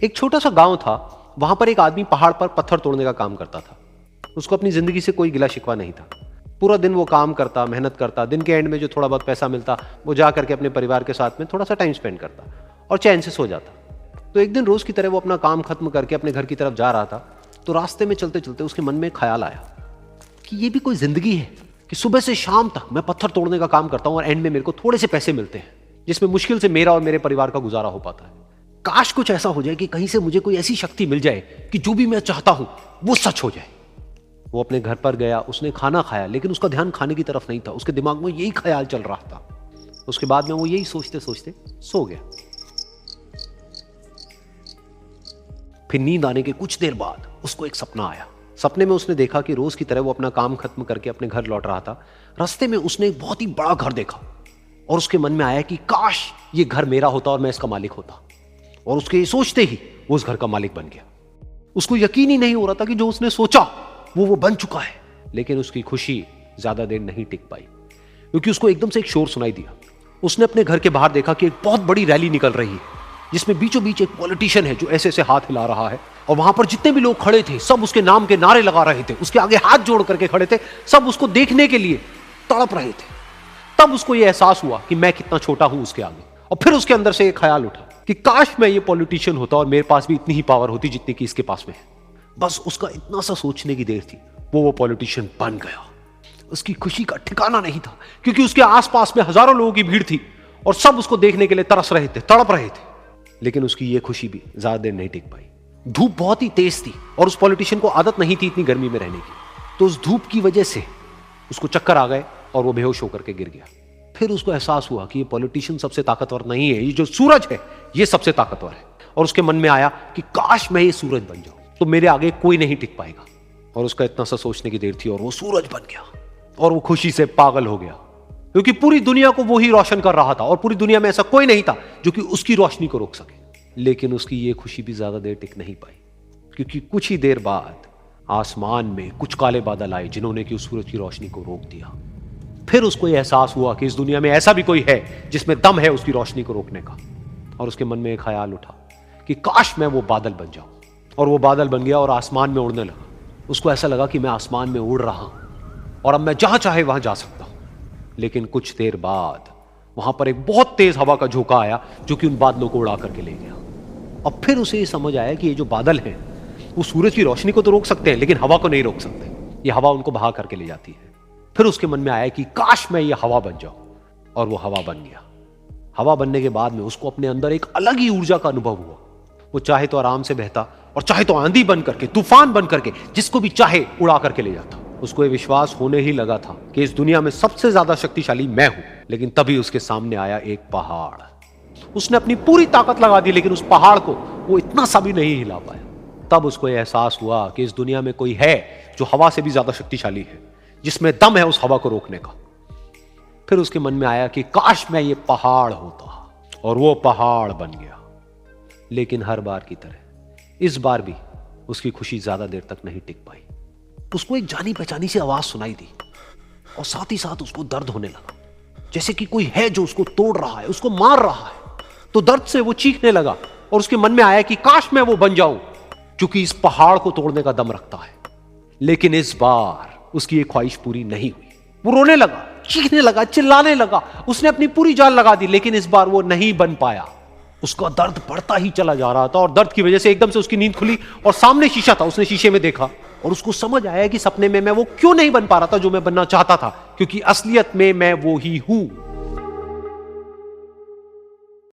एक छोटा सा गांव था, वहां पर एक आदमी पहाड़ पर पत्थर तोड़ने का काम करता था। उसको अपनी जिंदगी से कोई गिला शिकवा नहीं था। पूरा दिन वो काम करता, मेहनत करता, दिन के एंड में जो थोड़ा बहुत पैसा मिलता वो जा करके अपने परिवार के साथ में थोड़ा सा टाइम स्पेंड करता और चैन से सो जाता। तो एक दिन रोज की तरह वो अपना काम खत्म करके अपने घर की तरफ जा रहा था, तो रास्ते में चलते चलते उसके मन में ख्याल आया कि ये भी कोई जिंदगी है कि सुबह से शाम तक मैं पत्थर तोड़ने का काम करता हूं और एंड में मेरे को थोड़े से पैसे मिलते हैं, जिसमें मुश्किल से मेरा और मेरे परिवार का गुजारा हो पाता है। काश कुछ ऐसा हो जाए कि कहीं से मुझे कोई ऐसी शक्ति मिल जाए कि जो भी मैं चाहता हूं वो सच हो जाए। वो अपने घर पर गया, उसने खाना खाया, लेकिन उसका ध्यान खाने की तरफ नहीं था। उसके दिमाग में यही ख्याल चल रहा था। उसके बाद में वो यही सोचते सोचते सो गया। फिर नींद आने के कुछ देर बाद उसको एक सपना आया। सपने में उसने देखा कि रोज की तरह वो अपना काम खत्म करके अपने घर लौट रहा था। रास्ते में उसने एक बहुत ही बड़ा घर देखा और उसके मन में आया कि काश ये घर मेरा होता और मैं इसका मालिक होता। और उसके सोचते ही वो उस घर का मालिक बन गया। उसको यकीन ही नहीं हो रहा था कि जो उसने सोचा वो बन चुका है। लेकिन उसकी खुशी ज्यादा देर नहीं टिक पाई, क्योंकि उसको एकदम से एक शोर सुनाई दिया। उसने अपने घर के बाहर देखा कि एक बहुत बड़ी रैली निकल रही है, जिसमें बीचों बीच एक पॉलिटिशियन है जो ऐसे ऐसे हाथ हिला रहा है। और वहां पर जितने भी लोग खड़े थे सब उसके नाम के नारे लगा रहे थे, उसके आगे हाथ जोड़ करके खड़े थे, सब उसको देखने के लिए तड़प रहे थे। तब उसको यह एहसास हुआ कि मैं कितना छोटा हूं उसके आगे। और फिर उसके अंदर से एक ख्याल उठा कि काश मैं ये पॉलिटिशियन होता और मेरे पास भी इतनी ही पावर होती जितनी कि इसके पास में है। बस उसका इतना सा सोचने की देर थी, वो पॉलिटिशियन बन गया। उसकी खुशी का ठिकाना नहीं था, क्योंकि उसके आसपास में हजारों लोगों की भीड़ थी और सब उसको देखने के लिए तरस रहे थे, तड़प रहे थे। लेकिन उसकी ये खुशी भी ज्यादा देर नहीं टिक पाई। धूप बहुत ही तेज थी और उस पॉलिटिशियन को आदत नहीं थी इतनी गर्मी में रहने की। तो उस धूप की वजह से उसको चक्कर आ गए और वो बेहोश होकर के गिर गया। फिर उसको एहसास हुआ कि ये पॉलिटिशियन सबसे ताकतवर नहीं है, ये जो सूरज है ये सबसे ताकतवर है। और उसके मन में आया कि काश मैं ये सूरज बन जाऊं तो मेरे आगे कोई नहीं टिक पाएगा। और उसका इतना सा सोचने की देर थी और वो सूरज बन गया। और वो खुशी से पागल हो गया, क्योंकि पूरी दुनिया को वो ही रोशन कर रहा था और पूरी दुनिया में ऐसा कोई नहीं था जो कि उसकी रोशनी को रोक सके। लेकिन उसकी ये खुशी भी ज्यादा देर टिक नहीं पाई, क्योंकि कुछ ही देर बाद आसमान में कुछ काले बादल आए जिन्होंने कि उस सूरज की रोशनी को रोक दिया। फिर उसको यह एहसास हुआ कि इस दुनिया में ऐसा भी कोई है जिसमें दम है उसकी रोशनी को रोकने का। और उसके मन में एक ख्याल उठा कि काश मैं वो बादल बन जाऊं। और वो बादल बन गया और आसमान में उड़ने लगा। उसको ऐसा लगा कि मैं आसमान में उड़ रहा हूं और अब मैं जहां चाहे वहां जा सकता हूं। लेकिन कुछ देर बाद वहां पर एक बहुत तेज हवा का झोंका आया जो कि उन बादलों को उड़ा करके ले गया। अब फिर उसे ये समझ आया कि ये जो बादल हैं वो सूरज की रोशनी को तो रोक सकते हैं, लेकिन हवा को नहीं रोक सकते। ये हवा उनको बहा करके ले जाती है। फिर उसके मन में आया कि काश मैं ये हवा बन जाऊं। और वो हवा बन गया। हवा बनने के बाद में उसको अपने अंदर एक अलग ही ऊर्जा का अनुभव हुआ। वो चाहे तो आराम से बहता और चाहे तो आंधी बन करके, तूफान बन करके, जिसको भी चाहे उड़ा करके ले जाता। उसको ये विश्वास होने ही लगा था कि इस दुनिया में सबसे ज्यादा शक्तिशाली मैं हूं। लेकिन तभी उसके सामने आया एक पहाड़। उसने अपनी पूरी ताकत लगा दी, लेकिन उस पहाड़ को वो इतना सा भी नहीं हिला पाया। तब उसको यह एहसास हुआ कि इस दुनिया में कोई है जो हवा से भी ज्यादा शक्तिशाली है, जिसमें दम है उस हवा को रोकने का। फिर उसके मन में आया कि काश मैं ये पहाड़ होता। और वो पहाड़ बन गया। लेकिन हर बार की तरह इस बार भी उसकी खुशी ज्यादा देर तक नहीं टिक पाई। उसको एक जानी पहचानी सी आवाज सुनाई दी और साथ ही साथ उसको दर्द होने लगा, जैसे कि कोई है जो उसको तोड़ रहा है, उसको मार रहा है। तो दर्द से वो चीखने लगा और उसके मन में आया कि काश मैं वो बन जाऊं क्योंकि इस पहाड़ को तोड़ने का दम रखता है। लेकिन इस बार उसकी एक ख्वाहिश पूरी नहीं हुई। वो रोने लगा, चीखने लगा, चिल्लाने लगा। उसने अपनी पूरी जान लगा दी, लेकिन इस बार वो नहीं बन पाया। उसका दर्द बढ़ता ही चला जा रहा था और दर्द की वजह से एकदम से उसकी नींद खुली और सामने शीशा था। उसने शीशे में देखा और उसको समझ आया कि सपने में मैं वो क्यों नहीं बन पा रहा था जो मैं बनना चाहता था, क्योंकि असलियत में मैं वो ही हूं।